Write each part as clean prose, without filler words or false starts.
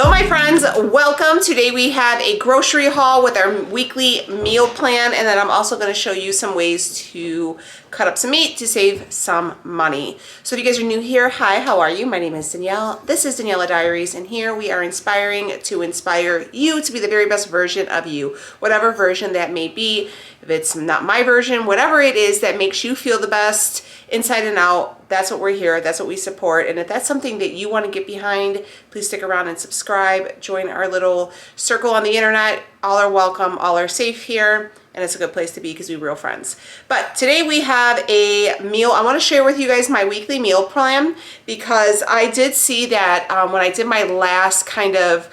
Hello my friends, welcome. Today we have a grocery haul with our weekly meal plan, and then I'm also going to show you some ways to cut up some meat to save some money. So if you guys are new here, hi, how are you? My name is Danielle. This is Daniela Diaries, and here we are inspiring to inspire you to be the very best version of you, whatever version that may be. If it's not my version, whatever it is that makes you feel the best inside and out, that's what we're here, that's what we support. And if that's something that you want to get behind, please stick around and subscribe. Join our little circle on the internet. All are welcome, all are safe here, and it's a good place to be because we're real friends. But today we have a meal. I want to share with you guys my weekly meal plan because I did see that when I did my last kind of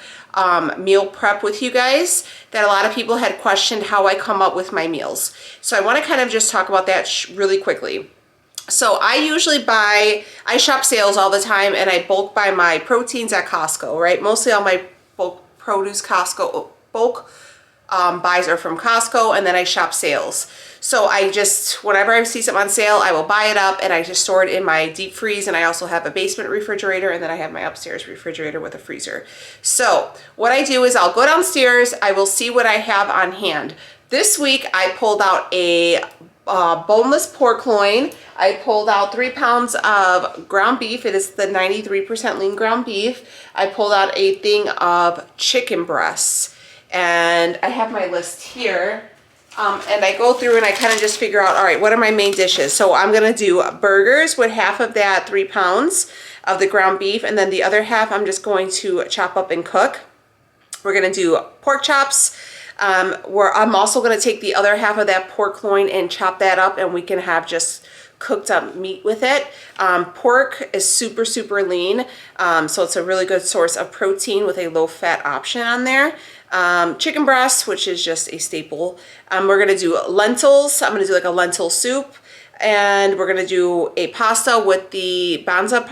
meal prep with you guys, that a lot of people had questioned how I come up with my meals. So I want to kind of just talk about that really quickly. So I usually I shop sales all the time, and I bulk buy my proteins at Costco, right? Mostly all my bulk buys are from Costco, and then I shop sales. So I just, whenever I see something on sale, I will buy it up and I just store it in my deep freeze. And I also have a basement refrigerator, and then I have my upstairs refrigerator with a freezer. So what I do is I'll go downstairs, I will see what I have on hand. This week I pulled out a boneless pork loin. I pulled out 3 pounds of ground beef. It is the 93% lean ground beef. I pulled out a thing of chicken breasts. And I have my list here. And I go through and I kind of just figure out, all right, what are my main dishes? So I'm going to do burgers with half of that 3 pounds of the ground beef. And then the other half I'm just going to chop up and cook. We're going to do pork chops. Where I'm also going to take the other half of that pork loin and chop that up, and we can have just cooked up meat with it. Pork is super lean, so it's a really good source of protein with a low fat option on there. Chicken breast, which is just a staple. We're going to do lentils. I'm going to do like a lentil soup. And we're going to do a pasta with the banza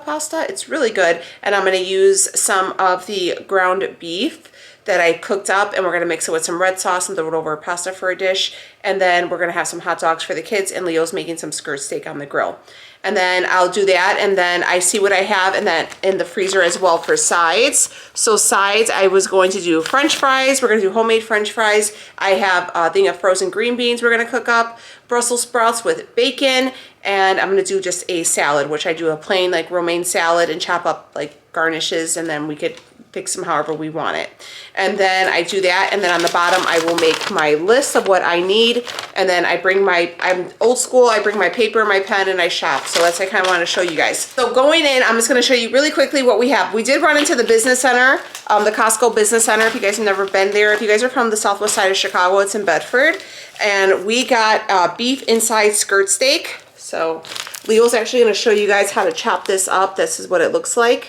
pasta. It's really good. And I'm going to use some of the ground beef that I cooked up, and we're going to mix it with some red sauce and throw it over pasta for a dish. And then we're going to have some hot dogs for the kids, and Leo's making some skirt steak on the grill. And then I'll do that, and then I see what I have and then in the freezer as well for sides. So sides, I was going to do French fries. We're going to do homemade French fries. I have a thing of frozen green beans we're going to cook up, Brussels sprouts with bacon, and I'm going to do just a salad, which I do a plain like romaine salad and chop up like garnishes, and then we could fix them however we want it. And then I do that, and then on the bottom I will make my list of what I need, and then I bring I'm old school, I bring my paper, my pen, and I shop. So that's what I kind of want to show you guys. So going in, I'm just going to show you really quickly what we have. We did run into the business center, the Costco business center. If you guys have never been there, if you guys are from the southwest side of Chicago, it's in Bedford, and we got beef inside skirt steak. So Leo's actually going to show you guys how to chop this up. This is what it looks like.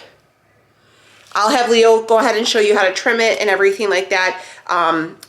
I'll have Leo go ahead and show you how to trim it and everything like that.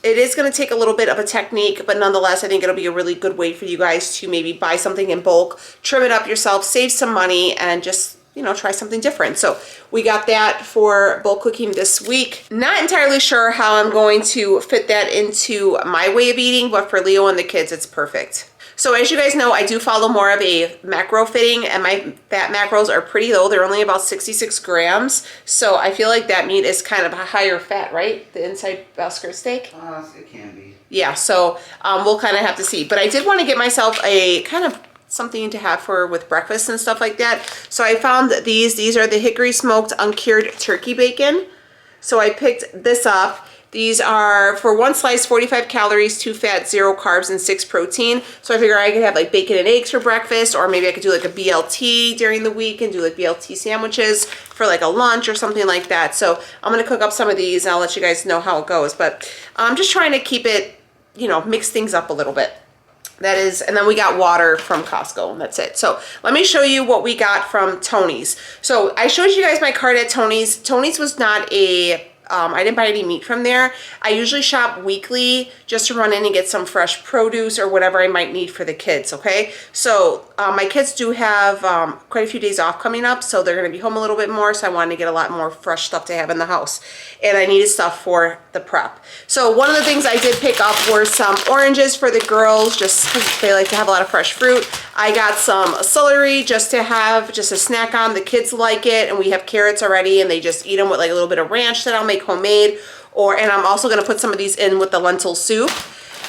It is going to take a little bit of a technique, but nonetheless, I think it'll be a really good way for you guys to maybe buy something in bulk, trim it up yourself, save some money, and just, you know, try something different. So we got that for bulk cooking this week. Not entirely sure how I'm going to fit that into my way of eating, but for Leo and the kids, it's perfect. So as you guys know, I do follow more of a macro fitting, and my fat macros are pretty low. They're only about 66 grams. So I feel like that meat is kind of a higher fat, right? The inside skirt steak? It can be. Yeah, so we'll kind of have to see. But I did want to get myself a kind of something to have with breakfast and stuff like that. So I found these. These are the hickory smoked uncured turkey bacon. So I picked this up. These are, for one slice, 45 calories, 2 fat, 0 carbs, and 6 protein. So I figure I could have like bacon and eggs for breakfast, or maybe I could do like a BLT during the week and do like BLT sandwiches for like a lunch or something like that. So I'm going to cook up some of these, and I'll let you guys know how it goes. But I'm just trying to keep it, you know, mix things up a little bit. That is, and then we got water from Costco, and that's it. So let me show you what we got from Tony's. So I showed you guys my cart at Tony's. Tony's was not a I didn't buy any meat from there. I usually shop weekly just to run in and get some fresh produce or whatever I might need for the kids, okay? So my kids do have quite a few days off coming up, so they're going to be home a little bit more, so I wanted to get a lot more fresh stuff to have in the house. And I needed stuff for the prep. So one of the things I did pick up were some oranges for the girls, just because they like to have a lot of fresh fruit. I got some celery just to have just a snack on. The kids like it, and we have carrots already, and they just eat them with like a little bit of ranch that I'll make homemade. And I'm also going to put some of these in with the lentil soup.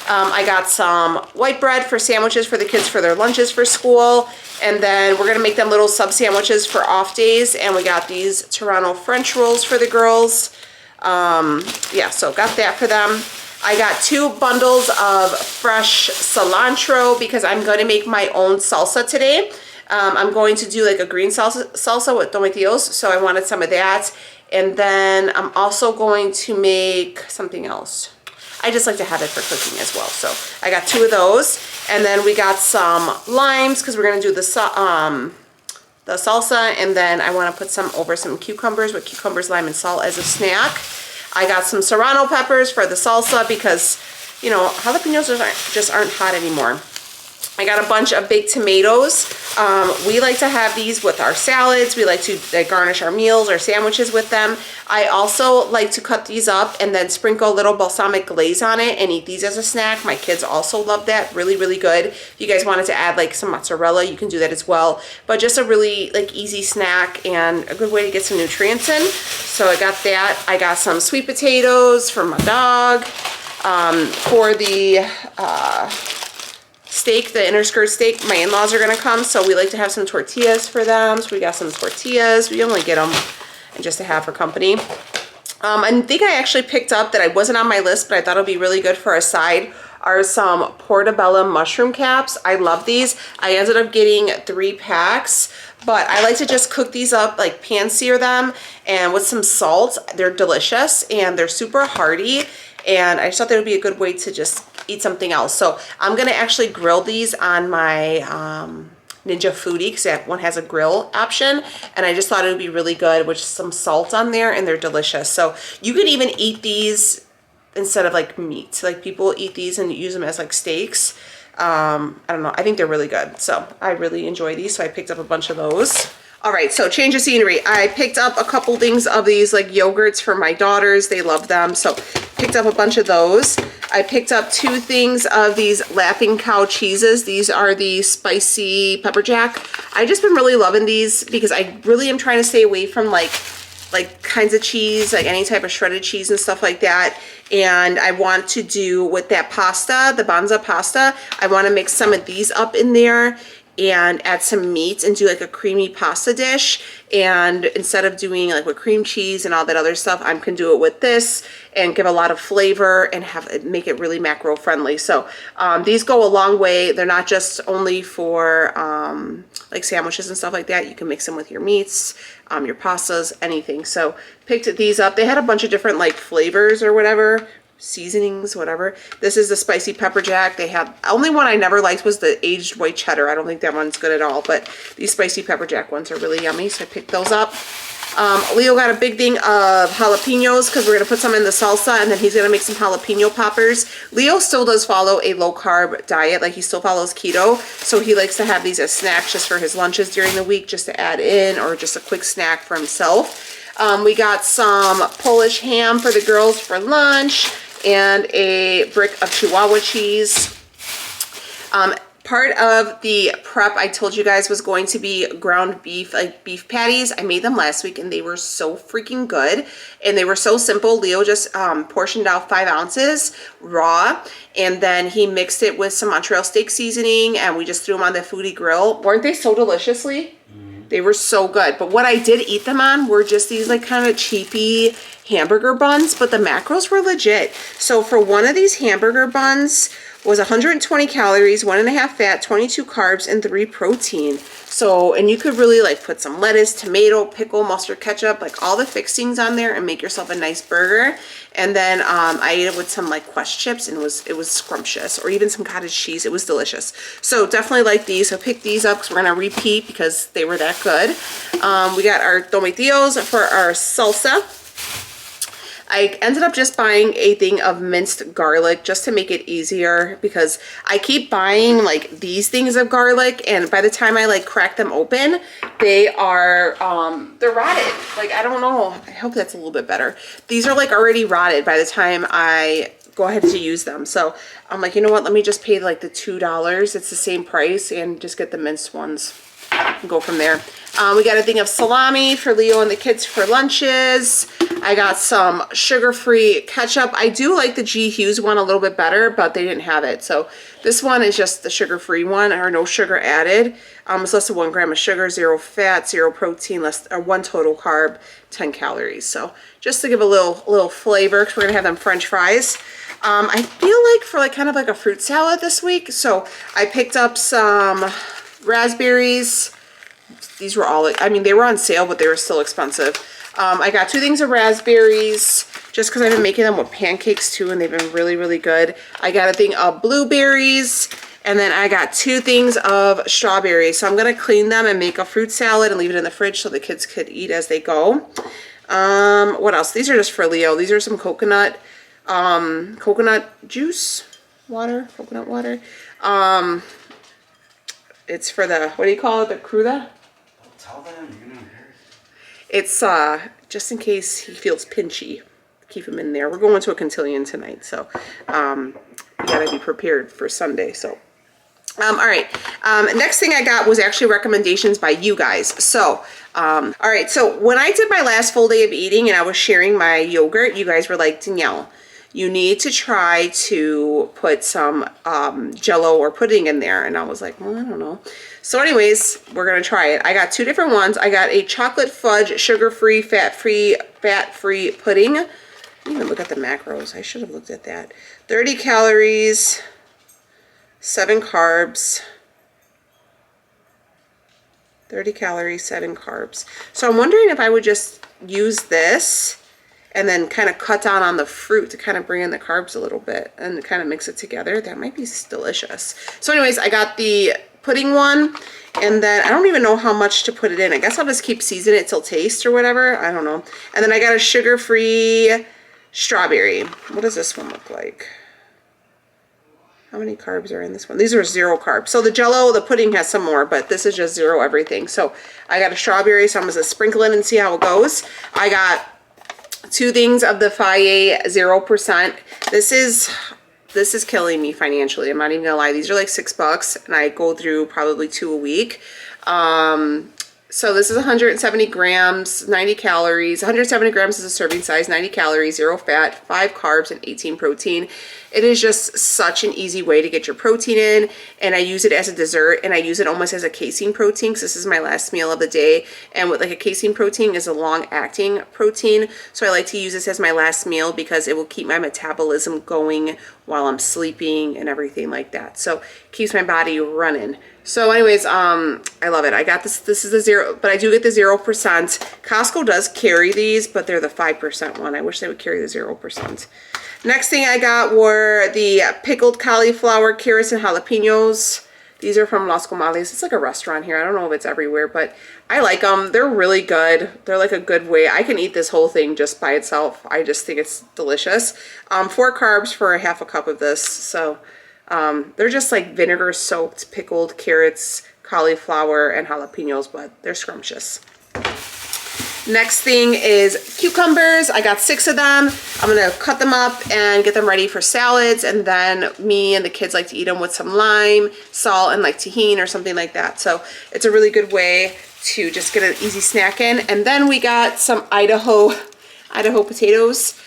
I got some white bread for sandwiches for the kids for their lunches for school. And then we're going to make them little sub sandwiches for off days. And we got these Toronto French rolls for the girls. Yeah, so got that for them. I got 2 bundles of fresh cilantro because I'm going to make my own salsa today. I'm going to do like a green salsa with tomatillos, so I wanted some of that. And then I'm also going to make something else. I just like to have it for cooking as well. So I got 2 of those. And then we got some limes because we're going to do the salsa. And then I want to put some over some cucumbers with cucumbers, lime, and salt as a snack. I got some serrano peppers for the salsa because, you know, jalapenos just aren't hot anymore. I got a bunch of baked tomatoes. We like to have these with our salads. We like to garnish our meals or sandwiches with them. I also like to cut these up and then sprinkle a little balsamic glaze on it and eat these as a snack. My kids also love that. Really, really good. If you guys wanted to add like some mozzarella, you can do that as well. But just a really like easy snack and a good way to get some nutrients in. So I got that. I got some sweet potatoes for my dog. For the steak, the inner skirt steak, my in-laws are gonna come, so we like to have some tortillas for them. So we got some tortillas. We only get them just to have for company. I think I actually picked up that I wasn't on my list, but I thought it'd be really good for a side, are some portobello mushroom caps. I love these. I ended up getting 3 packs, but I like to just cook these up, like pan sear them, and with some salt. They're delicious and they're super hearty. And I just thought that would be a good way to just eat something else. So I'm going to actually grill these on my Ninja Foodie because that one has a grill option. And I just thought it would be really good with some salt on there, and they're delicious. So you can even eat these instead of like meat. Like people eat these and use them as like steaks. I don't know. I think they're really good. So I really enjoy these. So I picked up a bunch of those. All right, so change of scenery. I picked up a couple things of these like yogurts for my daughters. They love them, so picked up a bunch of those. I picked up 2 things of these Laughing Cow cheeses. These are the spicy pepper jack. I've just been really loving these because I really am trying to stay away from like kinds of cheese, like any type of shredded cheese and stuff like that. And I want to do with that pasta, the Banza pasta, I want to mix some of these up in there and add some meat and do like a creamy pasta dish. And instead of doing like with cream cheese and all that other stuff, I can do it with this and give a lot of flavor and make it really macro friendly. So these go a long way. They're not just only for like sandwiches and stuff like that. You can mix them with your meats, your pastas, anything. So picked these up. They had a bunch of different like flavors or whatever, seasonings, whatever. This is the spicy pepper jack. They have, only one I never liked was the aged white cheddar. I don't think that one's good at all, but these spicy pepper jack ones are really yummy, so I picked those up. Leo got a big thing of jalapenos because we're going to put some in the salsa, and then he's going to make some jalapeno poppers. Leo still does follow a low carb diet, like he still follows keto, so he likes to have these as snacks just for his lunches during the week, just to add in, or just a quick snack for himself. We got some Polish ham for the girls for lunch, and a brick of Chihuahua cheese. Part of the prep I told you guys was going to be ground beef, like beef patties. I made them last week and they were so freaking good. And they were so simple. Leo just portioned out 5 ounces raw. And then he mixed it with some Montreal steak seasoning. And we just threw them on the foodie grill. Weren't they so deliciously? They were so good. But what I did eat them on were just these like kind of cheapy hamburger buns. But the macros were legit. So for one of these hamburger buns was 120 calories, 1.5 fat, 22 carbs, and 3 protein. So, and you could really like put some lettuce, tomato, pickle, mustard, ketchup, like all the fixings on there and make yourself a nice burger. And then I ate it with some like Quest chips, and it was scrumptious, or even some cottage cheese. It was delicious. So definitely like these. So pick these up because we're gonna repeat because they were that good. We got our tomatillos for our salsa. I ended up just buying a thing of minced garlic just to make it easier, because I keep buying like these things of garlic, and by the time I like crack them open, they are they're rotted. Like, I don't know. I hope that's a little bit better. These are like already rotted by the time I go ahead to use them. So I'm like, you know what? Let me just pay like the $2. It's the same price, and just get the minced ones and go from there. We got a thing of salami for Leo and the kids for lunches. I got some sugar-free ketchup. I do like the G. Hughes one a little bit better, but they didn't have it. So this one is just the sugar-free one, or no sugar added. It's less than 1 gram of sugar, 0 fat, 0 protein, less or 1 total carb, 10 calories. So just to give a little flavor, because we're gonna have them French fries. I feel like for like kind of like a fruit salad this week, so I picked up some raspberries. These were all, I mean, they were on sale, but they were still expensive. I got 2 things of raspberries just because I've been making them with pancakes too, and they've been really, really good. I got a thing of blueberries, and then I got 2 things of strawberries. So I'm going to clean them and make a fruit salad and leave it in the fridge so the kids could eat as they go. What else? These are just for Leo. These are some coconut juice, coconut water. It's for the, what do you call it, the cruda? Tell them, you know. It's just in case he feels pinchy. Keep him in there. We're going to a cotillion tonight, so you gotta be prepared for Sunday. So, all right. Next thing I got was actually recommendations by you guys. So, all right. So when I did my last full day of eating and I was sharing my yogurt, you guys were like, Danielle, you need to try to put some Jell-O or pudding in there. And I was like, well, I don't know. So anyways, we're going to try it. I got 2 different ones. I got a chocolate fudge, sugar-free, fat-free pudding. I didn't even look at the macros. I should have looked at that. 30 calories, 7 carbs. 30 calories, 7 carbs. So I'm wondering if I would just use this and then kind of cut down on the fruit to kind of bring in the carbs a little bit and kind of mix it together. That might be delicious. So anyways, I got the pudding one, and then I don't even know how much to put it in. I guess I'll just keep seasoning it till taste or whatever. I don't know. And then I got a sugar-free strawberry. What does this one look like? How many carbs are in this one? These are 0 carbs. So the Jell-O, the pudding has some more, but this is just 0 everything. So I got a strawberry, so I'm going to sprinkle it and see how it goes. I got 2 things of the Faye 0%. This is killing me financially. I'm not even gonna lie. These are like $6, and I go through probably 2 a week. So this is 170 grams, 90 calories. 170 grams is a serving size, 90 calories, 0 fat, 5 carbs, and 18 protein. It is just such an easy way to get your protein in, and I use it as a dessert, and I use it almost as a casein protein because this is my last meal of the day. And with like a casein protein is a long-acting protein, so I like to use this as my last meal because it will keep my metabolism going while I'm sleeping and everything like that. So it keeps my body running. So anyways, I love it. I got this. This is the 0, but I do get the 0%. Costco does carry these, but they're the 5% one. I wish they would carry the 0%. Next thing I got were the pickled cauliflower, carrots, and jalapenos. These are from Los Comales. It's like a restaurant here. I don't know if it's everywhere, but I like them. They're really good. They're like a good way. I can eat this whole thing just by itself. I just think it's delicious. 4 carbs for a half a cup of this. So they're just like vinegar soaked pickled carrots, cauliflower, and jalapenos, but they're scrumptious. Next thing is cucumbers. I got 6 of them. I'm gonna cut them up and get them ready for salads, and then me and the kids like to eat them with some lime, salt, and like tahini or something like that. So it's a really good way to just get an easy snack in. And then we got some Idaho potatoes.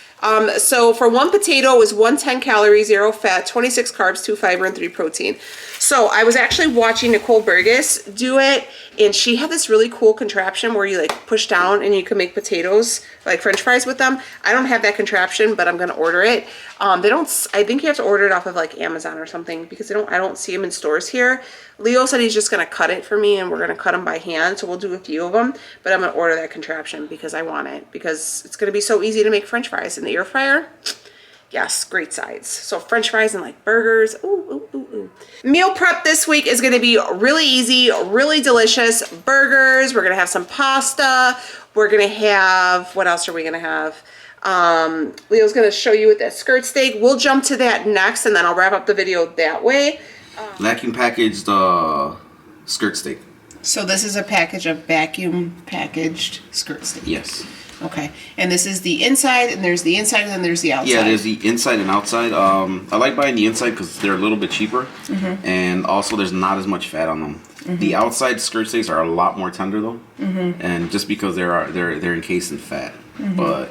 So for 1 potato is 110 calories, 0 fat, 26 carbs, 2 fiber, and 3 protein. So I was actually watching Nicole Burgess do it, and she had this really cool contraption where you like push down and you can make potatoes, like French fries with them. I don't have that contraption, but I'm gonna order it. They don't, I think you have to order it off of like Amazon or something because I don't see them in stores here. Leo said he's just gonna cut it for me, and we're gonna cut them by hand. So we'll do a few of them, but I'm gonna order that contraption because I want it, because it's gonna be so easy to make French fries in the air fryer. Yes, great sides. So French fries and like burgers. Ooh, ooh, ooh, ooh. Meal prep this week is gonna be really easy, really delicious. Burgers, we're gonna have some pasta. We're gonna have, what else are we gonna have? Leo's gonna show you with that skirt steak. We'll jump to that next, and then I'll wrap up the video that way. Vacuum packaged skirt steak. So this is a package of vacuum packaged skirt steak. Yes. Okay, and this is the inside, and there's the inside, and then there's the outside. Yeah, there's the inside and outside. I like buying the inside because they're a little bit cheaper, and also there's not as much fat on them. The outside skirt steaks are a lot more tender though, and just because they're encased in fat. But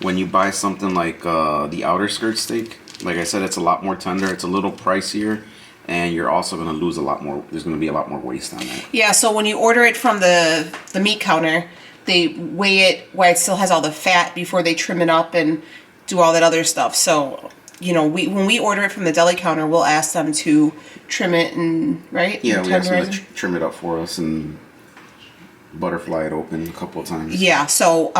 when you buy something like the outer skirt steak, like I said, it's a lot more tender. It's a little pricier. And you're also going to lose a lot more. There's going to be a lot more waste on that. Yeah, so when you order it from the meat counter, they weigh it while it still has all the fat before they trim it up and do all that other stuff. So, you know, when we order it from the deli counter, we'll ask them to trim it and, right? Yeah, and we ask them to trim it up for us and butterfly it open a couple of times. Yeah, so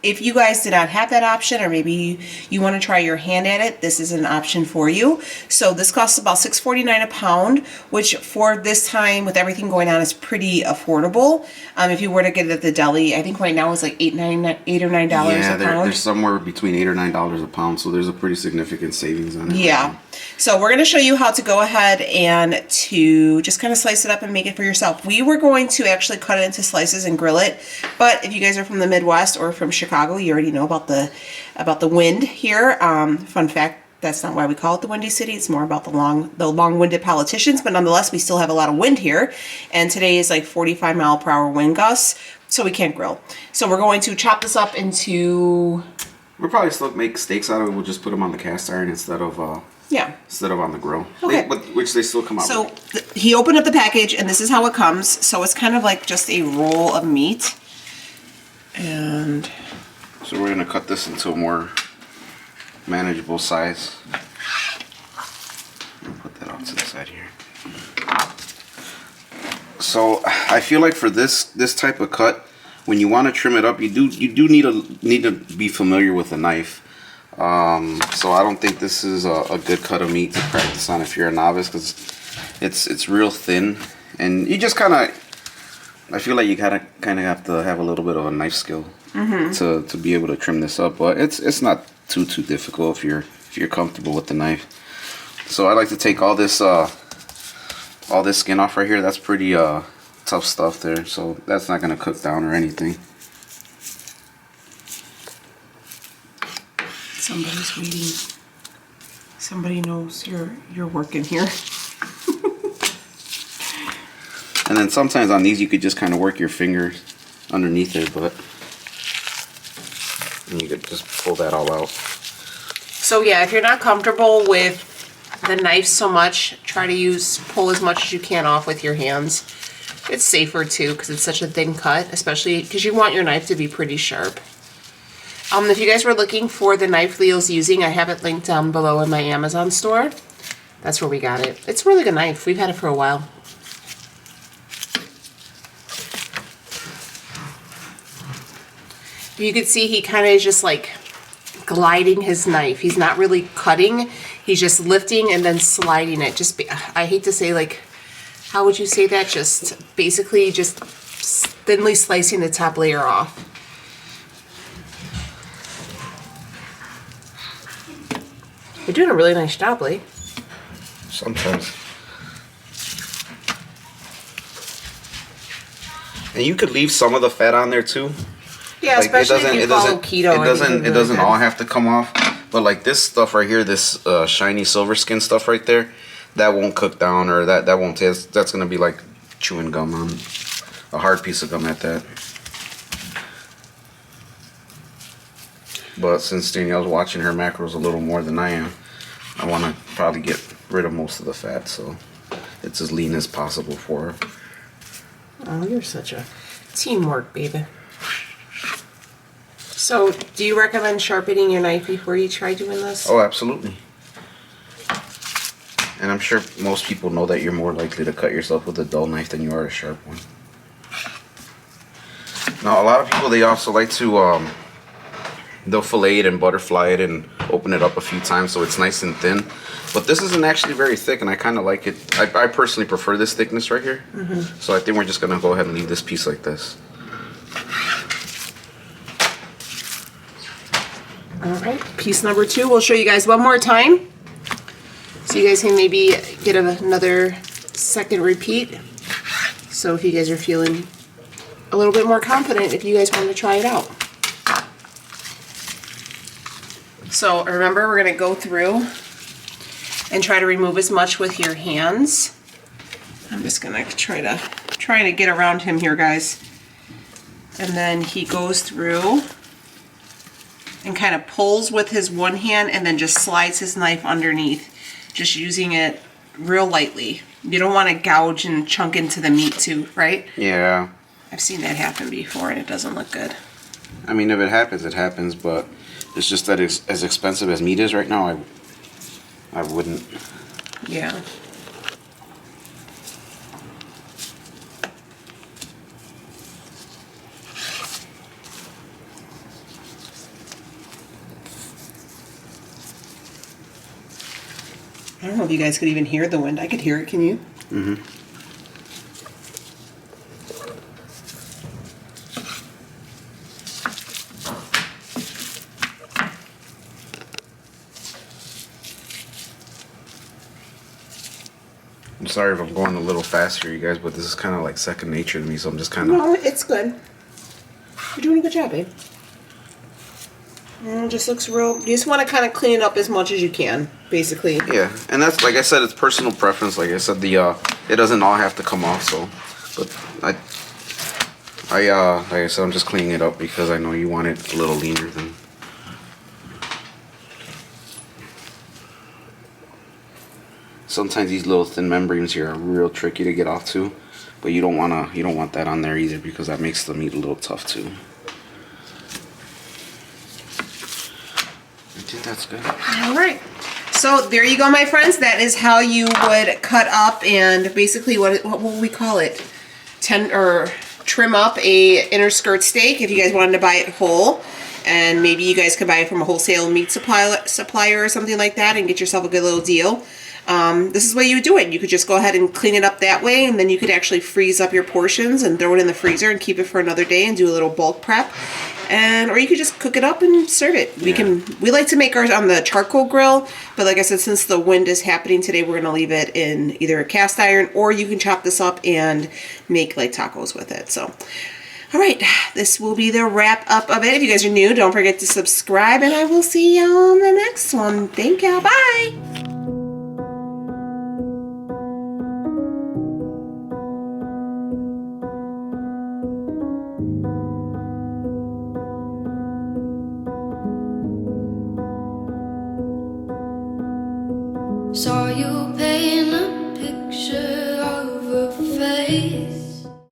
if you guys did not have that option, or maybe you want to try your hand at it, this is an option for you. So this costs about $6.49 a pound, which for this time with everything going on is pretty affordable. If you were to get it at the deli, I think right now it's like $8 or $9 a pound. They're somewhere between $8 or $9 a pound, so there's a pretty significant savings on it. Yeah. So we're going to show you how to go ahead and to just kind of slice it up and make it for yourself. We were going to actually cut it into slices and grill it, but if you guys are from the Midwest or from Chicago, you already know about the wind here. Fun fact, that's not why we call it the Windy City. It's more about the long-winded politicians, but nonetheless, we still have a lot of wind here. And today is like 45-mile-per-hour wind gusts, so we can't grill. So we're going to chop this up into... We'll probably still make steaks out of it. We'll just put them on the cast iron instead of on the grill. Okay. Which they still come out So with. he opened up the package, and this is how it comes. So it's kind of like just a roll of meat. And so we're going to cut this into a more manageable size. I'll put that off to the side here. So I feel like for this type of cut, when you want to trim it up, you do need to be familiar with a knife. So I don't think this is a good cut of meat to practice on if you're a novice, because it's real thin, and you just kind of, I feel like you kind of have to have a little bit of a knife skill to be able to trim this up. But it's not too difficult if you're comfortable with the knife. So I like to take all this skin off right here. That's pretty tough stuff there, so that's not gonna cook down or anything. somebody's waiting. Somebody knows you're working here. And then sometimes on these you could just kind of work your fingers underneath it, but and you could just pull that all out. So yeah, if you're not comfortable with the knife so much, try to pull as much as you can off with your hands. It's safer too because it's such a thin cut, especially because you want your knife to be pretty sharp. If you guys were looking for the knife Leo's using, I have it linked down below in my Amazon store. That's where we got it. It's a really good knife. We've had it for a while. You can see he kind of is just like gliding his knife. He's not really cutting. He's just lifting and then sliding it. I hate to say, like, how would you say that? Just basically just thinly slicing the top layer off. You're doing a really nice job, Lee. Sometimes. And you could leave some of the fat on there too. Yeah, like, especially if you follow keto. It doesn't all have to come off. But like this stuff right here, this shiny silver skin stuff right there, that won't cook down, or that won't taste. That's gonna be like chewing gum on a hard piece of gum at that. But since Danielle's watching her macros a little more than I am, I want to probably get rid of most of the fat, so it's as lean as possible for her. Oh, you're such a teamwork, baby. So, do you recommend sharpening your knife before you try doing this? Oh, absolutely. And I'm sure most people know that you're more likely to cut yourself with a dull knife than you are a sharp one. Now, a lot of people, they also like to, they'll fillet it and butterfly it and open it up a few times so it's nice and thin. But this isn't actually very thick, and I kind of like it. I personally prefer this thickness right here. So I think we're just going to go ahead and leave this piece like this. All right, piece number 2, we'll show you guys one more time. So you guys can maybe get another second repeat. So if you guys are feeling a little bit more confident, if you guys want to try it out. So remember, we're going to go through and try to remove as much with your hands. I'm just going to try to get around him here, guys. And then he goes through and kind of pulls with his one hand and then just slides his knife underneath, just using it real lightly. You don't want to gouge and chunk into the meat too, right? Yeah. I've seen that happen before and it doesn't look good. I mean, if it happens, it happens, but it's just that it's as expensive as meat is right now, I wouldn't. Yeah. I don't know if you guys could even hear the wind. I could hear it, can you? Mm-hmm. I'm sorry if I'm going a little fast here, you guys, but this is kind of like second nature to me, so I'm just kind of... No, it's good. You're doing a good job, babe. It just looks real. You just want to kind of clean it up as much as you can, basically. Yeah, and that's, like I said, it's personal preference. Like I said, it doesn't all have to come off, so... But like I said, I'm just cleaning it up because I know you want it a little leaner than... Sometimes these little thin membranes here are real tricky to get off too, but you don't want that on there either because that makes the meat a little tough too. I think that's good. All right. So there you go, my friends. That is how you would cut up and basically what will we call it? Trim up a inner skirt steak if you guys wanted to buy it whole. And maybe you guys could buy it from a wholesale meat supplier or something like that and get yourself a good little deal. This is the way you would do it. You could just go ahead and clean it up that way, and then you could actually freeze up your portions and throw it in the freezer and keep it for another day and do a little bulk prep. Or you could just cook it up and serve it. We like to make ours on the charcoal grill, but like I said, since the wind is happening today, we're gonna leave it in either a cast iron, or you can chop this up and make like tacos with it. So, all right, this will be the wrap up of it. If you guys are new, don't forget to subscribe, and I will see you on the next one. Thank you. Bye. Saw you paint a picture of a face